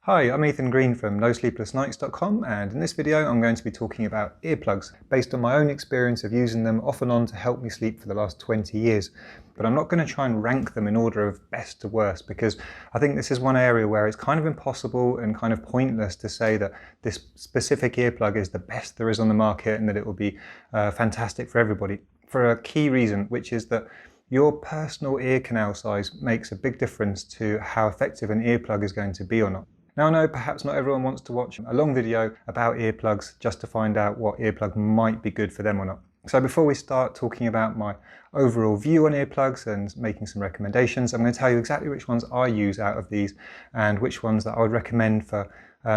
Hi, I'm Ethan Green from NoSleeplessNights.com, and in this video I'm going to be talking about earplugs based on my own experience of using them off and on to help me sleep for the last 20 years. But I'm not going to try and rank them in order of best to worst, because I think this is one area where it's kind of impossible and kind of pointless to say that this specific earplug is the best there is on the market and that it will be fantastic for everybody, for a key reason, which is that your personal ear canal size makes a big difference to how effective an earplug is going to be or not. Now I know perhaps not everyone wants to watch a long video about earplugs just to find out what earplug might be good for them or not. So before we start talking about my overall view on earplugs and making some recommendations, I'm going to tell you exactly which ones I use out of these and which ones that I would recommend for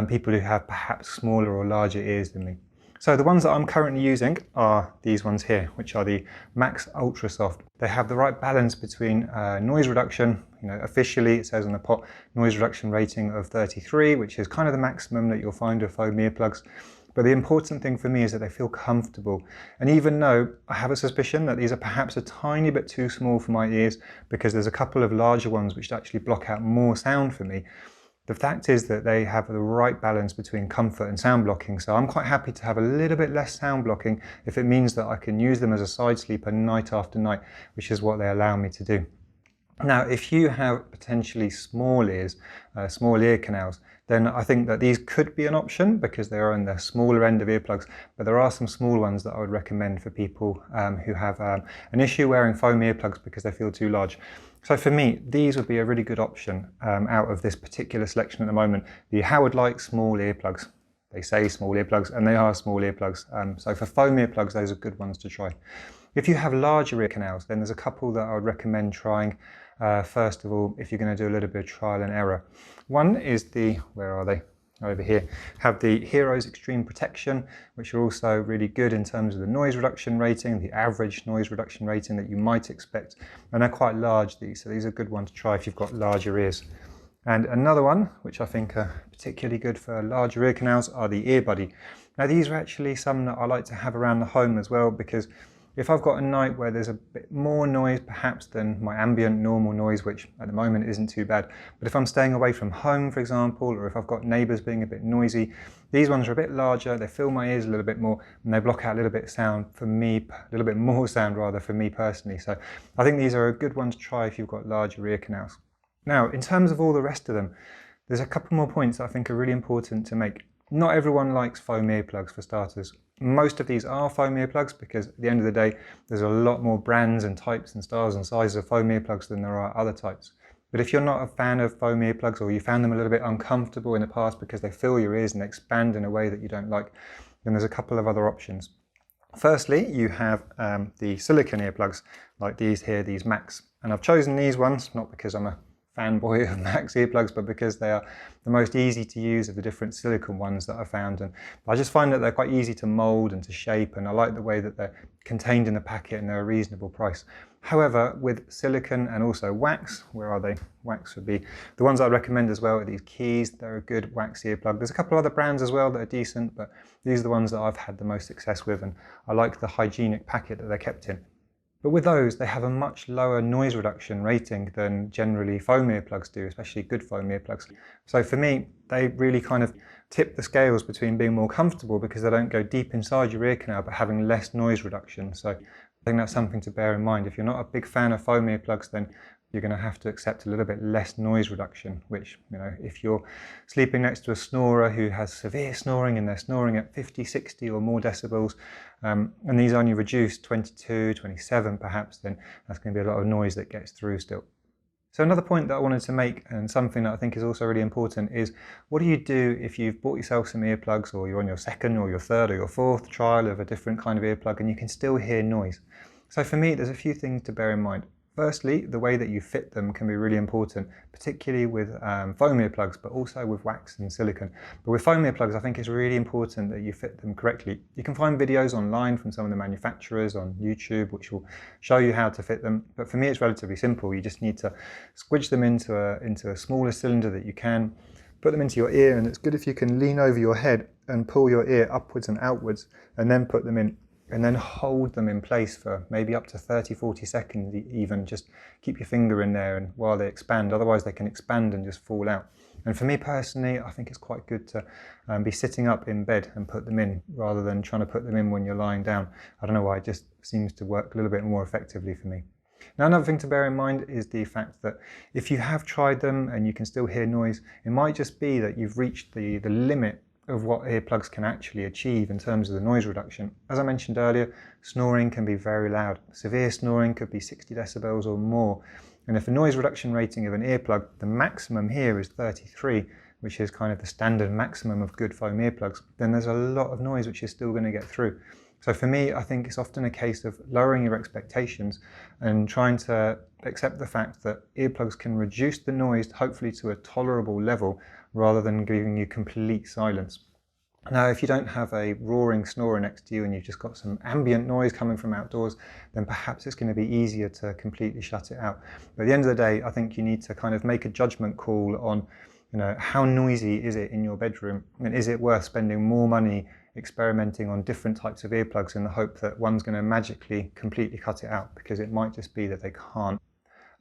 people who have perhaps smaller or larger ears than me. So the ones that I'm currently using are these ones here, which are the Mack Ultra Soft. They have the right balance between noise reduction. Officially it says on the pot noise reduction rating of 33, which is kind of the maximum that you'll find with foam earplugs. But the important thing for me is that they feel comfortable. And even though I have a suspicion that these are perhaps a tiny bit too small for my ears, because there's a couple of larger ones which actually block out more sound for me, the fact is that they have the right balance between comfort and sound blocking, so I'm quite happy to have a little bit less sound blocking if it means that I can use them as a side sleeper night after night, which is what they allow me to do. Now, if you have potentially small ears, small ear canals, then I think that these could be an option because they are on the smaller end of earplugs, but there are some small ones that I would recommend for people who have an issue wearing foam earplugs because they feel too large. So for me, these would be a really good option out of this particular selection at the moment. The Light small earplugs. They say small earplugs, and they are small earplugs. So for foam earplugs, those are good ones to try. If you have larger ear canals, then there's a couple that I would recommend trying. First of all, if you're going to do a little bit of trial and error. One is where are they? Over here, have the Hearoes Xtreme protection, which are also really good in terms of the noise reduction rating, the average noise reduction rating that you might expect. And they're quite large, these, so these are a good one to try if you've got larger ears. And another one, which I think are particularly good for larger ear canals, are the earbuddy. Now these are actually some that I like to have around the home as well, because if I've got a night where there's a bit more noise perhaps than my ambient normal noise, which at the moment isn't too bad, but if I'm staying away from home, for example, or if I've got neighbours being a bit noisy, these ones are a bit larger, they fill my ears a little bit more, and they block out a little bit of sound for me, a little bit more sound rather for me personally. So I think these are a good one to try if you've got larger ear canals. Now, in terms of all the rest of them, there's a couple more points that I think are really important to make. Not everyone likes foam earplugs for starters. Most of these are foam earplugs because at the end of the day, there's a lot more brands and types and styles and sizes of foam earplugs than there are other types. But if you're not a fan of foam earplugs, or you found them a little bit uncomfortable in the past because they fill your ears and expand in a way that you don't like, then there's a couple of other options. Firstly, you have the silicone earplugs, like these here, these Macks. And I've chosen these ones, not because I'm a fanboy of Mack's earplugs, but because they are the most easy to use of the different silicone ones that I found. And I just find that they're quite easy to mold and to shape, and I like the way that they're contained in the packet and they're a reasonable price. However, with silicone and also wax, where are they? Wax would be the ones I recommend as well are these Quies. They're a good wax earplug. There's a couple of other brands as well that are decent, but these are the ones that I've had the most success with, and I like the hygienic packet that they're kept in. But with those, they have a much lower noise reduction rating than generally foam earplugs do, especially good foam earplugs. So for me, they really kind of tip the scales between being more comfortable because they don't go deep inside your ear canal, but having less noise reduction. So I think that's something to bear in mind. If you're not a big fan of foam earplugs, then you're going to have to accept a little bit less noise reduction, which, if you're sleeping next to a snorer who has severe snoring and they're snoring at 50, 60 or more decibels, and these only reduce 22, 27 perhaps, then that's going to be a lot of noise that gets through still. So another point that I wanted to make, and something that I think is also really important, is what do you do if you've bought yourself some earplugs, or you're on your second or your third or your fourth trial of a different kind of earplug and you can still hear noise? So for me, there's a few things to bear in mind. Firstly, the way that you fit them can be really important, particularly with foam earplugs, but also with wax and silicone. But with foam earplugs, I think it's really important that you fit them correctly. You can find videos online from some of the manufacturers on YouTube, which will show you how to fit them. But for me, it's relatively simple. You just need to squidge them into a smaller cylinder that you can, put them into your ear, and it's good if you can lean over your head and pull your ear upwards and outwards, and then put them in. And then hold them in place for maybe up to 30, 40 seconds even. Just keep your finger in there and while they expand, otherwise they can expand and just fall out. And for me personally, I think it's quite good to be sitting up in bed and put them in rather than trying to put them in when you're lying down. I don't know why, it just seems to work a little bit more effectively for me. Now, another thing to bear in mind is the fact that if you have tried them and you can still hear noise, it might just be that you've reached the limit of what earplugs can actually achieve in terms of the noise reduction. As I mentioned earlier, snoring can be very loud. Severe snoring could be 60 decibels or more. And if the noise reduction rating of an earplug, the maximum here is 33, which is kind of the standard maximum of good foam earplugs, then there's a lot of noise which is still going to get through. So for me, I think it's often a case of lowering your expectations and trying to accept the fact that earplugs can reduce the noise, hopefully to a tolerable level, rather than giving you complete silence. Now, if you don't have a roaring snorer next to you and you've just got some ambient noise coming from outdoors, then perhaps it's going to be easier to completely shut it out. But at the end of the day, I think you need to kind of make a judgment call on, how noisy is it in your bedroom? And is it worth spending more money experimenting on different types of earplugs in the hope that one's going to magically completely cut it out? Because it might just be that they can't.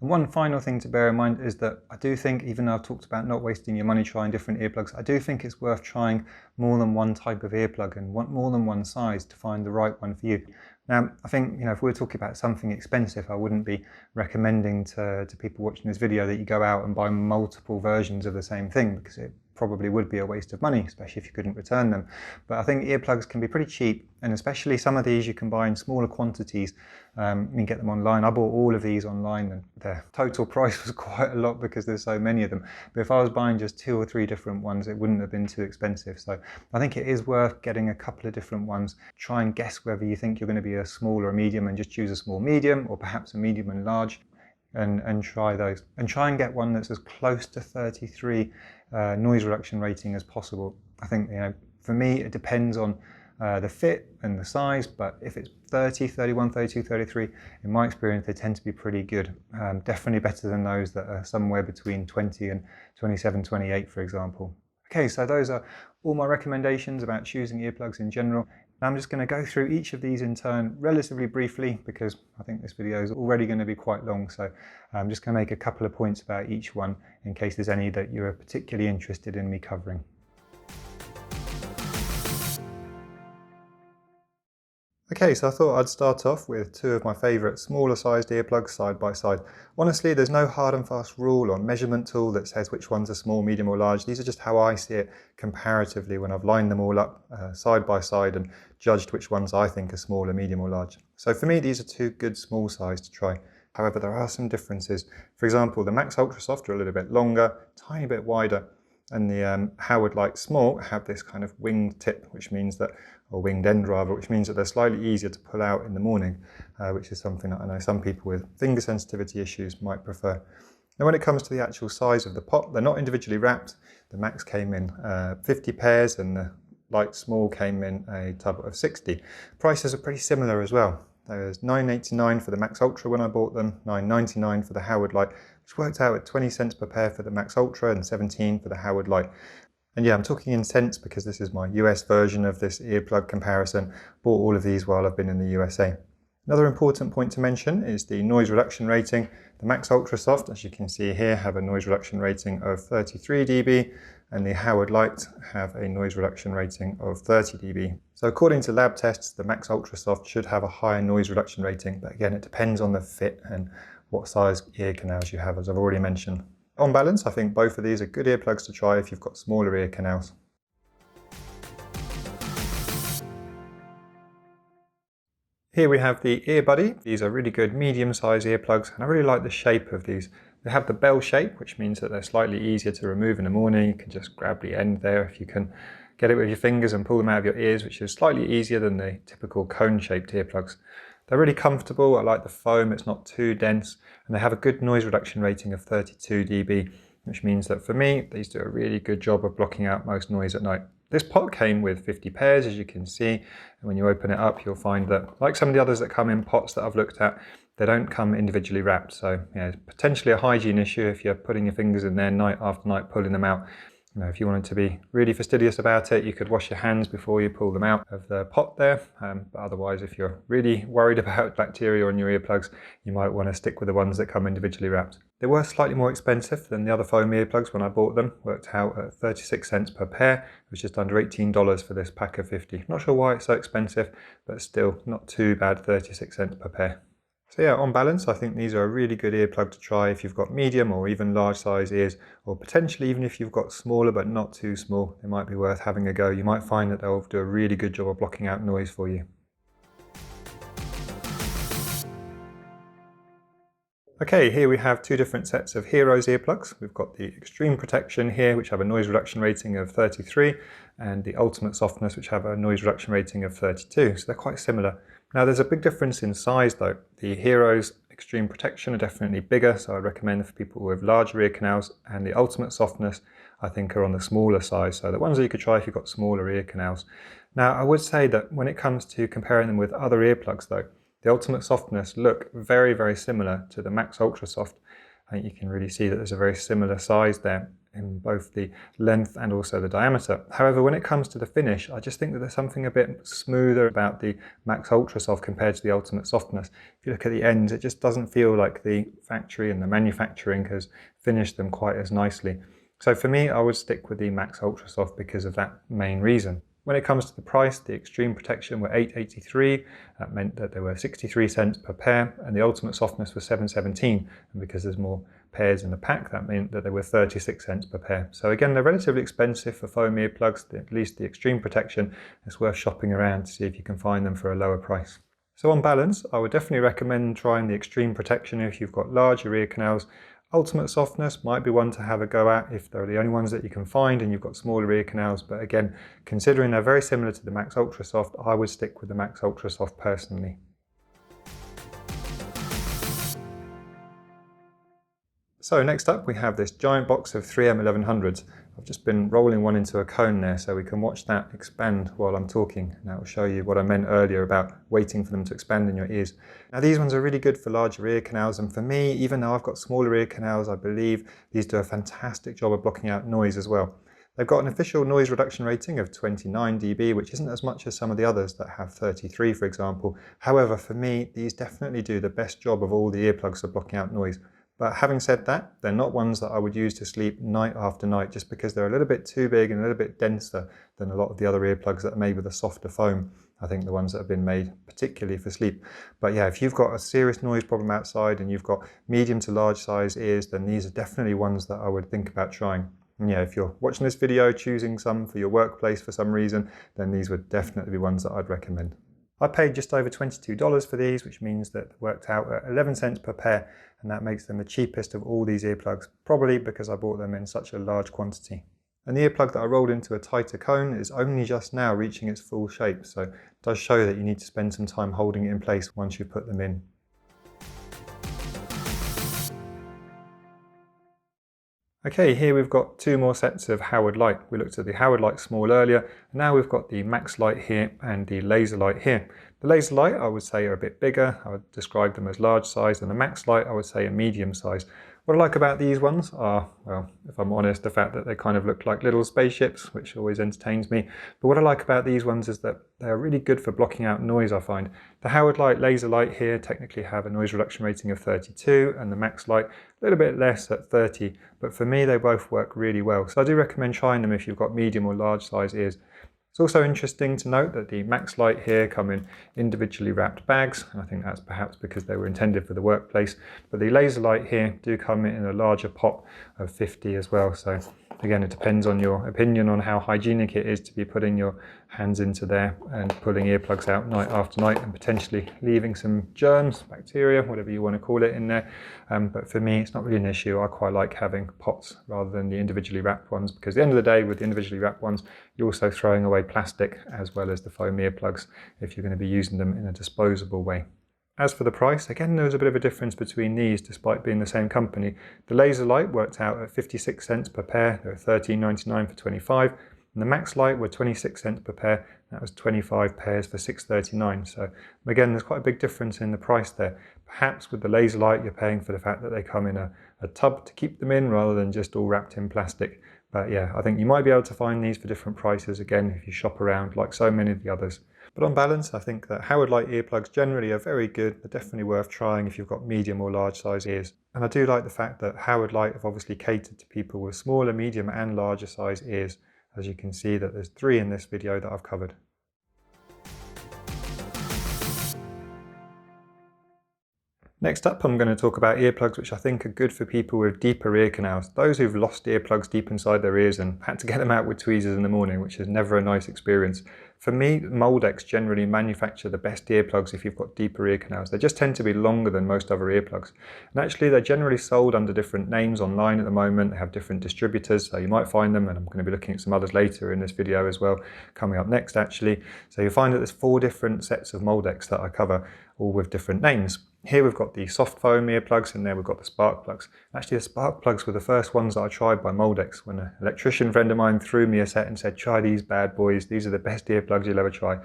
And one final thing to bear in mind is that I do think, even though I've talked about not wasting your money trying different earplugs, I do think it's worth trying more than one type of earplug and more than one size to find the right one for you. Now, I think, if we're talking about something expensive, I wouldn't be recommending to people watching this video that you go out and buy multiple versions of the same thing, because it probably would be a waste of money, especially if you couldn't return them. But I think earplugs can be pretty cheap, and especially some of these you can buy in smaller quantities. You can get them online. I bought all of these online and their total price was quite a lot because there's so many of them. But if I was buying just 2 or 3 different ones, it wouldn't have been too expensive. So I think it is worth getting a couple of different ones. Try and guess whether you think you're going to be a small or a medium and just choose a small medium, or perhaps a medium and large. And try those, and try and get one that's as close to 33 noise reduction rating as possible. I think, for me, it depends on the fit and the size, but if it's 30, 31, 32, 33, in my experience, they tend to be pretty good. Definitely better than those that are somewhere between 20 and 27, 28, for example. Okay, so those are all my recommendations about choosing earplugs in general. Now I'm just going to go through each of these in turn relatively briefly, because I think this video is already going to be quite long. So I'm just going to make a couple of points about each one in case there's any that you're particularly interested in me covering. Okay, so I thought I'd start off with 2 of my favourite smaller sized earplugs side by side. Honestly, there's no hard and fast rule or measurement tool that says which ones are small, medium or large. These are just how I see it comparatively when I've lined them all up side by side and judged which ones I think are smaller, medium or large. So for me, these are 2 good small size to try. However, there are some differences. For example, the Mack Ultra Soft are a little bit longer, tiny bit wider, and the Heroes Light Small have this kind of winged tip, which means that, or winged end rather, which means that they're slightly easier to pull out in the morning, which is something that I know some people with finger sensitivity issues might prefer. Now when it comes to the actual size of the pot, they're not individually wrapped. The Macks came in 50 pairs and the Light Small came in a tub of 60. Prices are pretty similar as well. There's $9.89 for the Mack Ultra when I bought them, $9.99 for the Heroes Light, which worked out at 20 cents per pair for the Mack Ultra and 17 for the Heroes Light. And yeah, I'm talking in cents because this is my US version of this earplug comparison. Bought all of these while I've been in the USA. Another important point to mention is the noise reduction rating. The Mack Ultra Soft, as you can see here, have a noise reduction rating of 33 dB, and the Heroes Light have a noise reduction rating of 30 dB. So according to lab tests, the Mack Ultra Soft should have a higher noise reduction rating, but again, it depends on the fit and what size ear canals you have, as I've already mentioned. On balance, I think both of these are good earplugs to try if you've got smaller ear canals. Here we have the Earbuddy. These are really good medium-sized earplugs, and I really like the shape of these. They have the bell shape, which means that they're slightly easier to remove in the morning. You can just grab the end there if you can get it with your fingers and pull them out of your ears, which is slightly easier than the typical cone-shaped earplugs. They're really comfortable. I like the foam, it's not too dense, and they have a good noise reduction rating of 32 dB, which means that for me, these do a really good job of blocking out most noise at night. This pot came with 50 pairs, as you can see, and when you open it up, you'll find that, like some of the others that come in pots that I've looked at, they don't come individually wrapped. So yeah, it's potentially a hygiene issue if you're putting your fingers in there night after night, pulling them out. If you wanted to be really fastidious about it, you could wash your hands before you pull them out of the pot there. But otherwise, if you're really worried about bacteria on your earplugs, you might want to stick with the ones that come individually wrapped. They were slightly more expensive than the other foam earplugs when I bought them. Worked out at 36 cents per pair. It was just under $18 for this pack of 50. Not sure why it's so expensive, but still not too bad, 36 cents per pair. So yeah, on balance, I think these are a really good earplug to try if you've got medium or even large size ears, or potentially even if you've got smaller but not too small, they might be worth having a go. You might find that they'll do a really good job of blocking out noise for you. Okay, here we have two different sets of Hearoes earplugs. We've got the Xtreme Protection here, which have a noise reduction rating of 33, and the Ultimate Softness, which have a noise reduction rating of 32, so they're quite similar. Now there's a big difference in size though. The Hearoes Xtreme Protection are definitely bigger, so I recommend for people with larger ear canals, and the Ultimate Softness I think are on the smaller size, so the ones that you could try if you've got smaller ear canals. Now I would say that when it comes to comparing them with other earplugs though, the Ultimate Softness look very, very similar to the Max Ultra Soft. I think you can really see that there's a very similar size there in both the length and also the diameter. However, when it comes to the finish, I just think that there's something a bit smoother about the Max Ultra Soft compared to the Ultimate Softness. If you look at the ends, it just doesn't feel like the factory and the manufacturing has finished them quite as nicely. So for me, I would stick with the Max Ultra Soft because of that main reason. When it comes to the price, the Xtreme Protection were $8.83. That meant that they were 63 cents per pair, and the Ultimate Softness was $7.17. And because there's more pairs in the pack, that meant that they were 36 cents per pair. So again, they're relatively expensive for foam earplugs. At least the Xtreme Protection, it's worth shopping around to see if you can find them for a lower price. So on balance, I would definitely recommend trying the Xtreme Protection if you've got larger ear canals. Ultimate Softness might be one to have a go at if they're the only ones that you can find and you've got smaller ear canals, but again, considering they're very similar to the Max Ultra Soft, I would stick with the Max Ultra Soft personally. So next up we have this giant box of 3M 1100s. I've just been rolling one into a cone there so we can watch that expand while I'm talking, and that will show you what I meant earlier about waiting for them to expand in your ears. Now these ones are really good for larger ear canals, and for me, even though I've got smaller ear canals, I believe these do a fantastic job of blocking out noise as well. They've got an official noise reduction rating of 29 dB, which isn't as much as some of the others that have 33, for example. However, for me, these definitely do the best job of all the earplugs of blocking out noise. But having said that, they're not ones that I would use to sleep night after night, just because they're a little bit too big and a little bit denser than a lot of the other earplugs that are made with a softer foam. I think the ones that have been made particularly for sleep. But yeah, if you've got a serious noise problem outside and you've got medium to large size ears, then these are definitely ones that I would think about trying. And yeah, if you're watching this video choosing some for your workplace for some reason, then these would definitely be ones that I'd recommend. I paid just over $22 for these, which means that it worked out at 11 cents per pair, and that makes them the cheapest of all these earplugs, probably because I bought them in such a large quantity. And the earplug that I rolled into a tighter cone is only just now reaching its full shape, so it does show that you need to spend some time holding it in place once you put them in. Okay, here we've got two more sets of Howard Leight. We looked at the Howard Leight Small earlier, and now we've got the Max Leight here and the Laser Leight here. The Laser Leight I would say are a bit bigger. I would describe them as large size, and the Max Leight I would say are medium size. What I like about these ones are, well, if I'm honest, the fact that they kind of look like little spaceships, which always entertains me. But what I like about these ones is that they're really good for blocking out noise, I find. The Howard Leight Laser Leight here technically have a noise reduction rating of 32, and the Max Leight a little bit less at 30, but for me they both work really well. So I do recommend trying them if you've got medium or large size ears. It's also interesting to note that the Max Leight here come in individually wrapped bags, and I think that's perhaps because they were intended for the workplace, but the Laser Leight here do come in a larger pot of 50 as well. So again, it depends on your opinion on how hygienic it is to be putting your hands into there and pulling earplugs out night after night and potentially leaving some germs, bacteria, whatever you want to call it in there. But for me, it's not really an issue. I quite like having pots rather than the individually wrapped ones, because at the end of the day, with the individually wrapped ones, you're also throwing away plastic as well as the foam earplugs if you're going to be using them in a disposable way. As for the price, again, there was a bit of a difference between these despite being the same company. The Laser Leight worked out at 56 cents per pair. They were $13.99 for 25. And the Max Leight were 26 cents per pair. That was 25 pairs for $6.39. So again, there's quite a big difference in the price there. Perhaps with the Laser Leight, you're paying for the fact that they come in a tub to keep them in rather than just all wrapped in plastic. But yeah, I think you might be able to find these for different prices again if you shop around like so many of the others. But on balance, I think that Howard Leight earplugs generally are very good. They're definitely worth trying if you've got medium or large size ears. And I do like the fact that Howard Leight have obviously catered to people with smaller, medium and larger size ears. As you can see that there's 3 in this video that I've covered. Next up, I'm going to talk about earplugs which I think are good for people with deeper ear canals. Those who've lost earplugs deep inside their ears and had to get them out with tweezers in the morning, which is never a nice experience. For me, Moldex generally manufacture the best earplugs if you've got deeper ear canals. They just tend to be longer than most other earplugs. And actually they're generally sold under different names online at the moment. They have different distributors, so you might find them, and I'm going to be looking at some others later in this video as well, coming up next actually. So you'll find that there's 4 different sets of Moldex that I cover, all with different names. Here we've got the soft foam earplugs, and there we've got the spark plugs. Actually, the spark plugs were the first ones that I tried by Moldex when an electrician friend of mine threw me a set and said, try these bad boys, these are the best earplugs you'll ever try.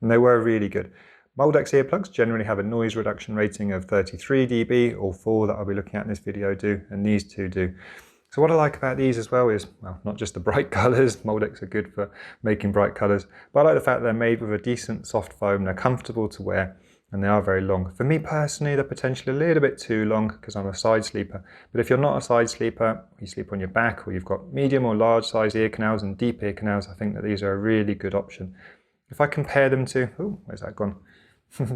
And they were really good. Moldex earplugs generally have a noise reduction rating of 33 dB, all 4 that I'll be looking at in this video do, and these 2 do. So what I like about these as well is, well, not just the bright colours, Moldex are good for making bright colours, but I like the fact that they're made with a decent soft foam, they're comfortable to wear, and they are very long. For me personally, they're potentially a little bit too long because I'm a side sleeper. But if you're not a side sleeper, you sleep on your back, or you've got medium or large size ear canals and deep ear canals, I think that these are a really good option. If I compare them to, oh, where's that gone?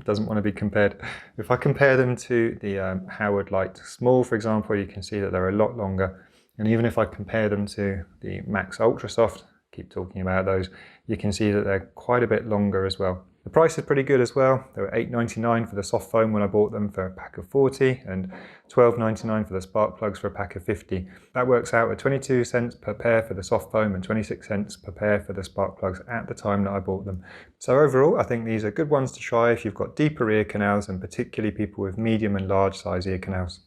Doesn't want to be compared. If I compare them to the Howard Leight Small, for example, you can see that they're a lot longer. And even if I compare them to the Mack Ultra Soft, keep talking about those, you can see that they're quite a bit longer as well. The price is pretty good as well. They were $8.99 for the soft foam when I bought them for a pack of 40, and $12.99 for the spark plugs for a pack of 50. That works out at 22 cents per pair for the soft foam and 26 cents per pair for the spark plugs at the time that I bought them. So overall, I think these are good ones to try if you've got deeper ear canals, and particularly people with medium and large size ear canals.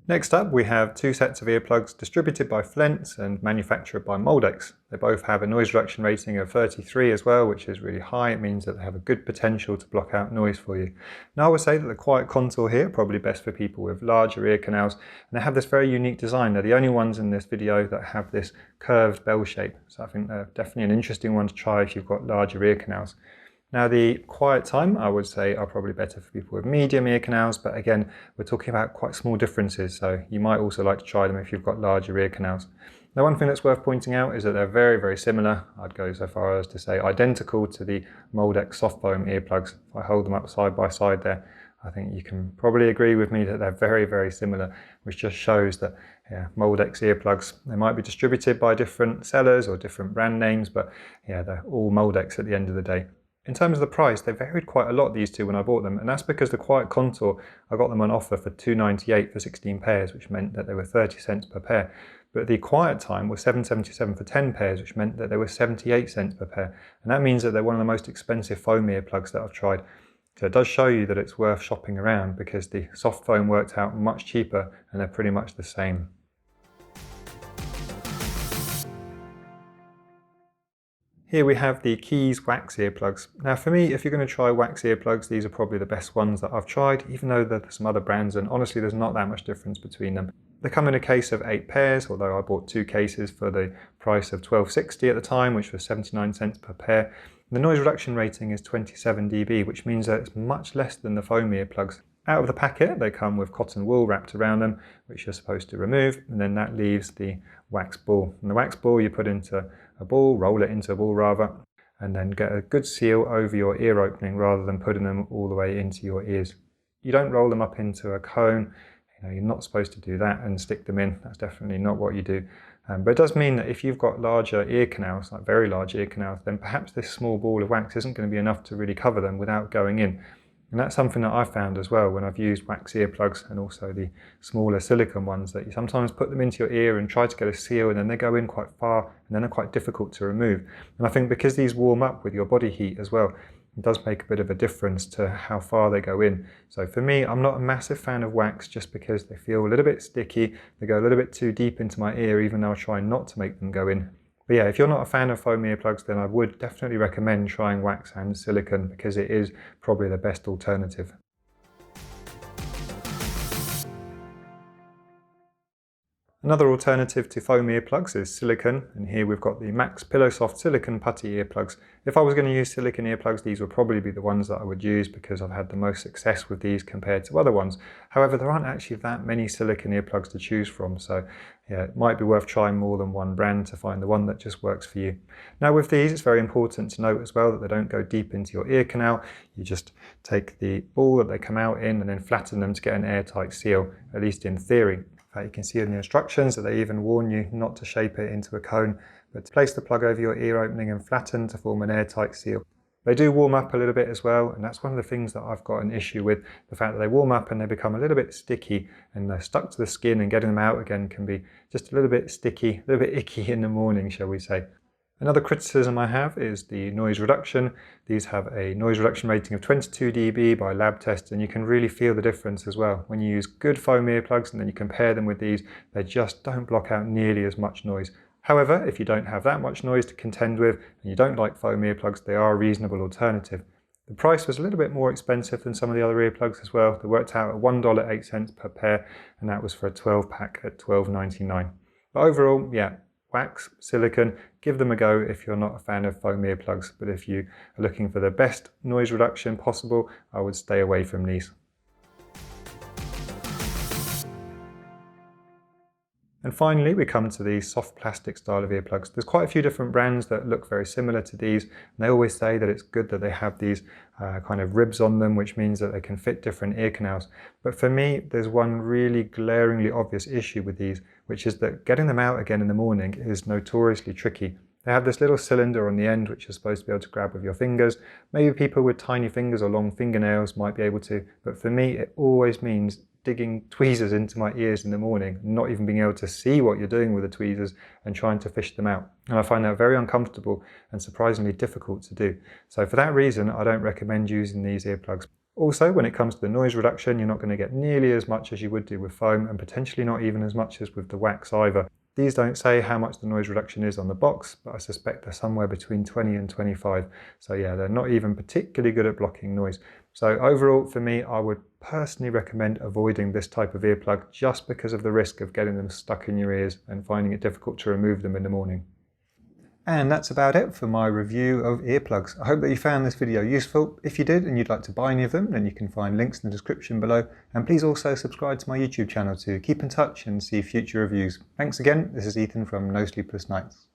Next up, we have 2 sets of earplugs distributed by Flents and manufactured by Moldex. They both have a noise reduction rating of 33 as well, which is really high. It means that they have a good potential to block out noise for you. Now I would say that the quiet contour here are probably best for people with larger ear canals, and they have this very unique design. They're the only ones in this video that have this curved bell shape, so I think they're definitely an interesting one to try if you've got larger ear canals. Now the quiet time, I would say, are probably better for people with medium ear canals, but again, we're talking about quite small differences, so you might also like to try them if you've got larger ear canals. Now one thing that's worth pointing out is that they're very, very similar. I'd go so far as to say identical to the Moldex soft foam earplugs. If I hold them up side by side there, I think you can probably agree with me that they're very, very similar, which just shows that Moldex earplugs, they might be distributed by different sellers or different brand names, but yeah, they're all Moldex at the end of the day. In terms of the price, they varied quite a lot, these 2, when I bought them, and that's because the quiet contour, I got them on offer for $2.98 for 16 pairs, which meant that they were 30 cents per pair. But the quiet time was $7.77 for 10 pairs, which meant that they were 78 cents per pair. And that means that they're one of the most expensive foam earplugs that I've tried. So it does show you that it's worth shopping around, because the soft foam worked out much cheaper and they're pretty much the same. Here we have the Quies wax earplugs. Now for me, if you're going to try wax earplugs, these are probably the best ones that I've tried, even though there's some other brands, and honestly there's not that much difference between them. They come in a case of 8 pairs, although I bought 2 cases for the price of $12.60 at the time, which was 79 cents per pair. The noise reduction rating is 27 dB, which means that it's much less than the foam earplugs. Out of the packet, they come with cotton wool wrapped around them, which you're supposed to remove, and then that leaves the wax ball. And the wax ball you put into a ball, roll it into a ball rather, and then get a good seal over your ear opening rather than putting them all the way into your ears. You don't roll them up into a cone. You're not supposed to do that and stick them in. That's definitely not what you do. But it does mean that if you've got larger ear canals, like very large ear canals, then perhaps this small ball of wax isn't going to be enough to really cover them without going in. And that's something that I've found as well when I've used wax earplugs, and also the smaller silicone ones, that you sometimes put them into your ear and try to get a seal, and then they go in quite far and then they're quite difficult to remove. And I think because these warm up with your body heat as well, it does make a bit of a difference to how far they go in. So for me, I'm not a massive fan of wax just because they feel a little bit sticky, they go a little bit too deep into my ear, even though I try not to make them go in. But yeah, if you're not a fan of foam earplugs, then I would definitely recommend trying wax and silicone, because it is probably the best alternative. Another alternative to foam earplugs is silicone, and here we've got the Mack's Pillow Soft Silicone Putty earplugs. If I was going to use silicone earplugs, these would probably be the ones that I would use because I've had the most success with these compared to other ones. However, there aren't actually that many silicone earplugs to choose from, so yeah, it might be worth trying more than one brand to find the one that just works for you. Now with these, it's very important to note as well that they don't go deep into your ear canal. You just take the ball that they come out in and then flatten them to get an airtight seal, at least in theory. You can see in the instructions that they even warn you not to shape it into a cone, but to place the plug over your ear opening and flatten to form an airtight seal. They do warm up a little bit as well, and that's one of the things that I've got an issue with, the fact that they warm up and they become a little bit sticky and they're stuck to the skin, and getting them out again can be just a little bit sticky, a little bit icky in the morning, shall we say. Another criticism I have is the noise reduction. These have a noise reduction rating of 22 dB by lab tests, and you can really feel the difference as well. When you use good foam earplugs and then you compare them with these, they just don't block out nearly as much noise. However, if you don't have that much noise to contend with and you don't like foam earplugs, they are a reasonable alternative. The price was a little bit more expensive than some of the other earplugs as well. They worked out at $1.08 per pair, and that was for a 12 pack at $12.99. But overall, yeah, wax, silicone, give them a go if you're not a fan of foam earplugs, but if you are looking for the best noise reduction possible, I would stay away from these. And finally, we come to the soft plastic style of earplugs. There's quite a few different brands that look very similar to these, and they always say that it's good that they have these kind of ribs on them, which means that they can fit different ear canals. But for me, there's one really glaringly obvious issue with these, which is that getting them out again in the morning is notoriously tricky. They have this little cylinder on the end which you're supposed to be able to grab with your fingers. Maybe people with tiny fingers or long fingernails might be able to, but for me it always means digging tweezers into my ears in the morning, not even being able to see what you're doing with the tweezers and trying to fish them out. And I find that very uncomfortable and surprisingly difficult to do. So for that reason, I don't recommend using these earplugs. Also, when it comes to the noise reduction, you're not going to get nearly as much as you would do with foam, and potentially not even as much as with the wax either. These don't say how much the noise reduction is on the box, but I suspect they're somewhere between 20 and 25. So yeah, they're not even particularly good at blocking noise. So overall, for me, I would personally recommend avoiding this type of earplug just because of the risk of getting them stuck in your ears and finding it difficult to remove them in the morning. And that's about it for my review of earplugs. I hope that you found this video useful. If you did and you'd like to buy any of them, then you can find links in the description below. And please also subscribe to my YouTube channel to keep in touch and see future reviews. Thanks again. This is Ethan from No Sleepless Nights.